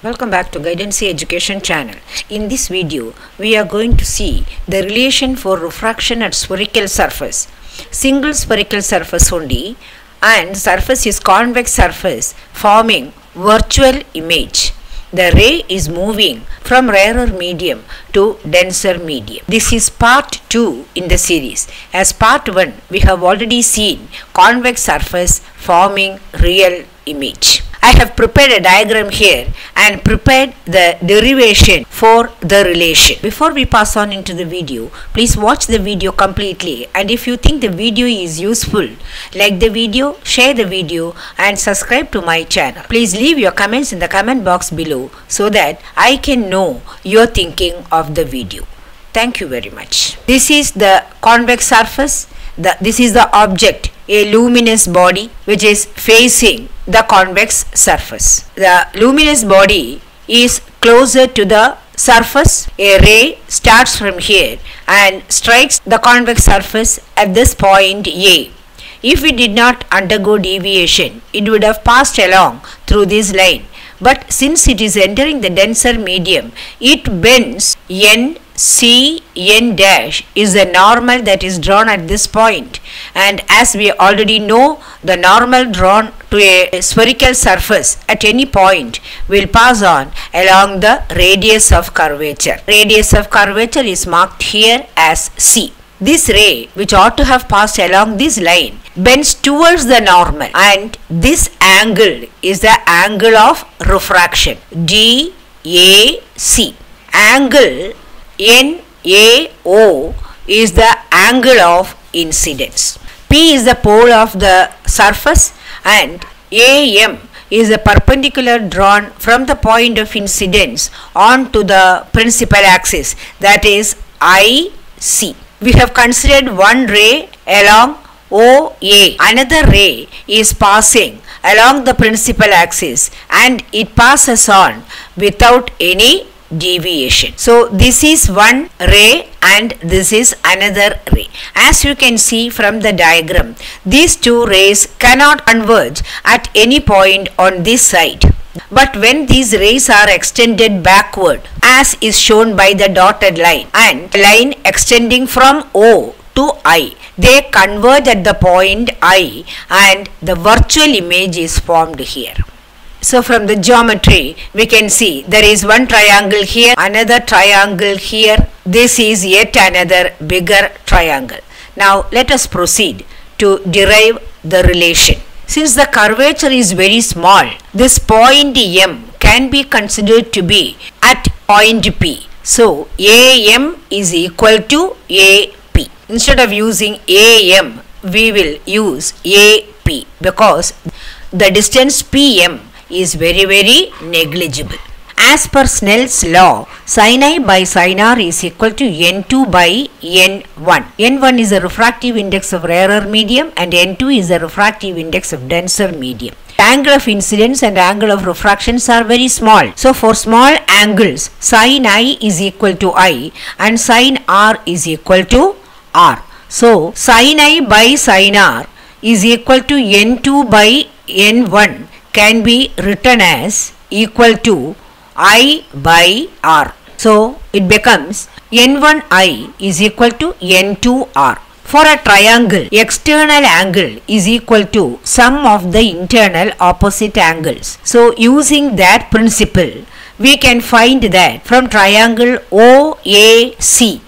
Welcome back to Guidancy Education channel. In this video, we are going to see the relation for refraction at spherical surface. Single spherical surface only, and surface is convex surface forming virtual image. The ray is moving from rarer medium to denser medium. This is part 2 in the series. As part 1, we have already seen convex surface forming real image. I have prepared a diagram here and prepared the derivation for the relation. Before we pass on into the video, please watch the video completely, and if you think the video is useful, like the video, share the video and subscribe to my channel. Please leave your comments in the comment box below so that I can know your thinking of the video. Thank you very much. This is the convex surface. This is the object, a luminous body which is facing the convex surface. The luminous body is closer to the surface. A ray starts from here and strikes the convex surface at this point A. If it did not undergo deviation, it would have passed along through this line. But since it is entering the denser medium, it bends. N dash is the normal that is drawn at this point, and as we already know, the normal drawn to a spherical surface at any point will pass on along the radius of curvature. Radius of curvature is marked here as C. This ray, which ought to have passed along this line, bends towards the normal, and this angle is the angle of refraction, DAC. Angle NAO is the angle of incidence. P is the pole of the surface and AM is the perpendicular drawn from the point of incidence onto the principal axis, that is IC. We have considered one ray along OA. Another ray is passing along the principal axis and it passes on without any deviation. So this is one ray and this is another ray. As you can see from the diagram, these two rays cannot converge at any point on this side. But when these rays are extended backward, as is shown by the dotted line and line extending from O to I, they converge at the point I and the virtual image is formed here. So from the geometry, we can see there is one triangle here, another triangle here. This is yet another bigger triangle. Now let us proceed to derive the relation. Since the curvature is very small, this point M can be considered to be at point P. So AM is equal to AP. Instead of using AM, we will use AP because the distance PM is very negligible. As per Snell's law, sin I by sin R is equal to N2 by N1. N1 is the refractive index of rarer medium and N2 is the refractive index of denser medium. The angle of incidence and angle of refractions are very small. So for small angles, sin I is equal to I and sin R is equal to R. So sin I by sin R is equal to N2 by N1 can be written as equal to I by R. So it becomes N1I is equal to N2R. For a triangle, external angle is equal to sum of the internal opposite angles. So using that principle, we can find that from triangle OAC,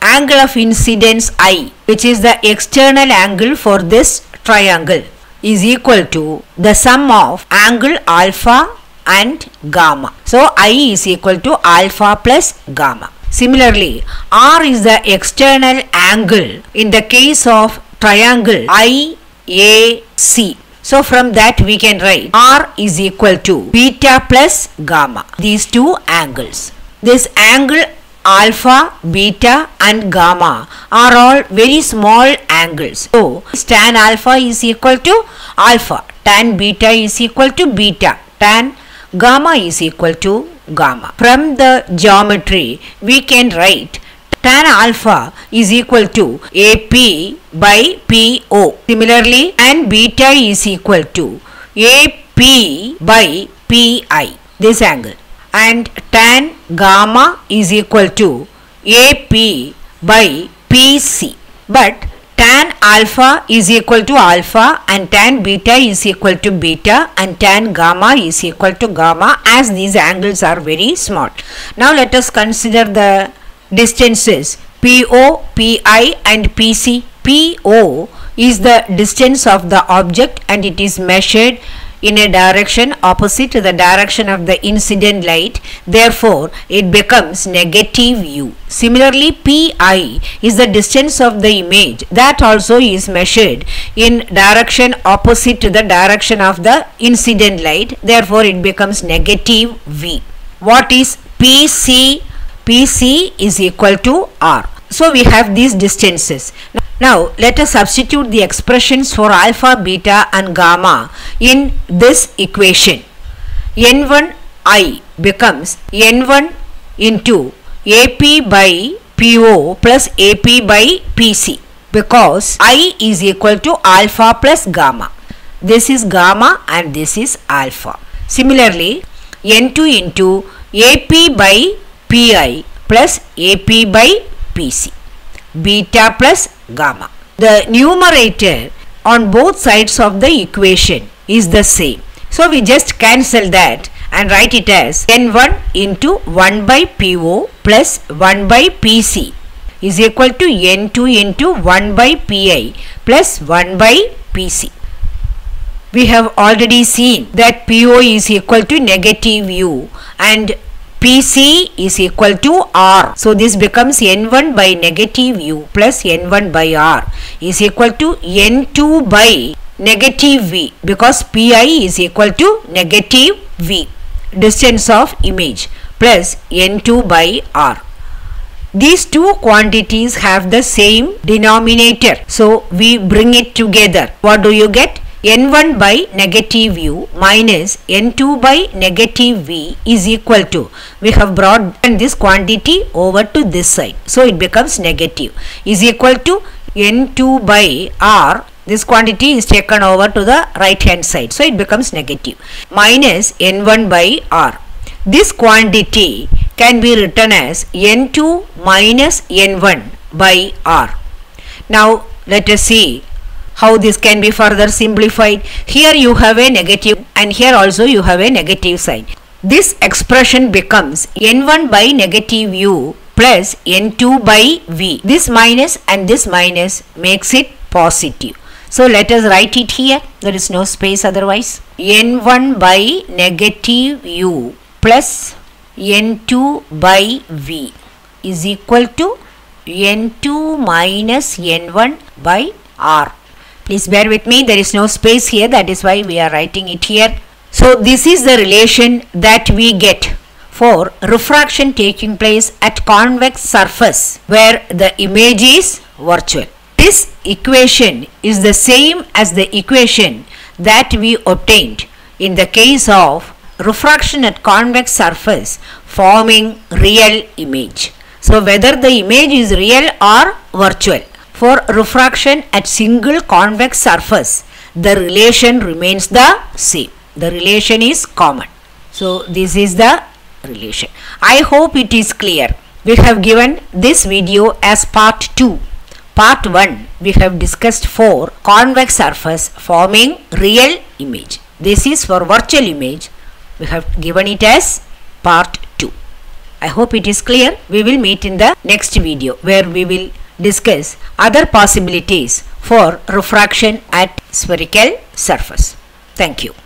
angle of incidence I, which is the external angle for this triangle, is equal to the sum of angle alpha and gamma. So I is equal to alpha plus gamma. Similarly, R is the external angle in the case of triangle IAC. So from that we can write R is equal to beta plus gamma. These two angles. This angle alpha, beta and gamma are all very small angles. So tan alpha is equal to alpha, tan beta is equal to beta, tan gamma is equal to gamma. From the geometry, we can write tan alpha is equal to AP by PO. Similarly, tan beta is equal to AP P by Pi, this angle, and tan gamma is equal to AP by PC. But tan alpha is equal to alpha and tan beta is equal to beta and tan gamma is equal to gamma, as these angles are very small. Now let us consider the distances PO, PI and PC. PO is the distance of the object and it is measured in a direction opposite to the direction of the incident light. Therefore, it becomes negative u. Similarly, Pi is the distance of the image, that also is measured in direction opposite to the direction of the incident light. Therefore, it becomes negative v. What is PC? PC is equal to r. So, we have these distances. Now, let us substitute the expressions for alpha, beta and gamma in this equation. N1I becomes N1 into AP by PO plus AP by PC, because I is equal to alpha plus gamma. This is gamma and this is alpha. Similarly, N2 into AP by PI plus AP by PC, beta plus gamma. The numerator on both sides of the equation is the same. So we just cancel that and write it as N1 into 1 by PO plus 1 by PC is equal to N2 into 1 by PI plus 1 by PC. We have already seen that PO is equal to negative u and PC is equal to R. So this becomes N1 by negative u plus N1 by R is equal to N2 by negative v, because Pi is equal to negative v, distance of image, plus N2 by R. These two quantities have the same denominator. So we bring it together. What do you get? N1 by negative u minus N2 by negative v is equal to, we have brought this quantity over to this side, so it becomes negative, is equal to N2 by R. This quantity is taken over to the right hand side, so it becomes negative, minus N1 by R. This quantity can be written as N2 minus N1 by R. Now let us see how this can be further simplified. Here you have a negative and here also you have a negative sign. This expression becomes N1 by negative u plus N2 by v. This minus and this minus makes it positive. So let us write it here. There is no space otherwise. N1 by negative u plus N2 by v is equal to N2 minus N1 by R. Please bear with me, there is no space here, that is why we are writing it here. So this is the relation that we get for refraction taking place at convex surface where the image is virtual. This equation is the same as the equation that we obtained in the case of refraction at convex surface forming real image. So whether the image is real or virtual, for refraction at single convex surface, the relation remains the same. The relation is common. So this is the relation. I hope it is clear. We have given this video as part 2. Part 1, we have discussed for convex surface forming real image. This is for virtual image. We have given it as part 2. I hope it is clear. We will meet in the next video where we will discuss other possibilities for refraction at spherical surface. Thank you.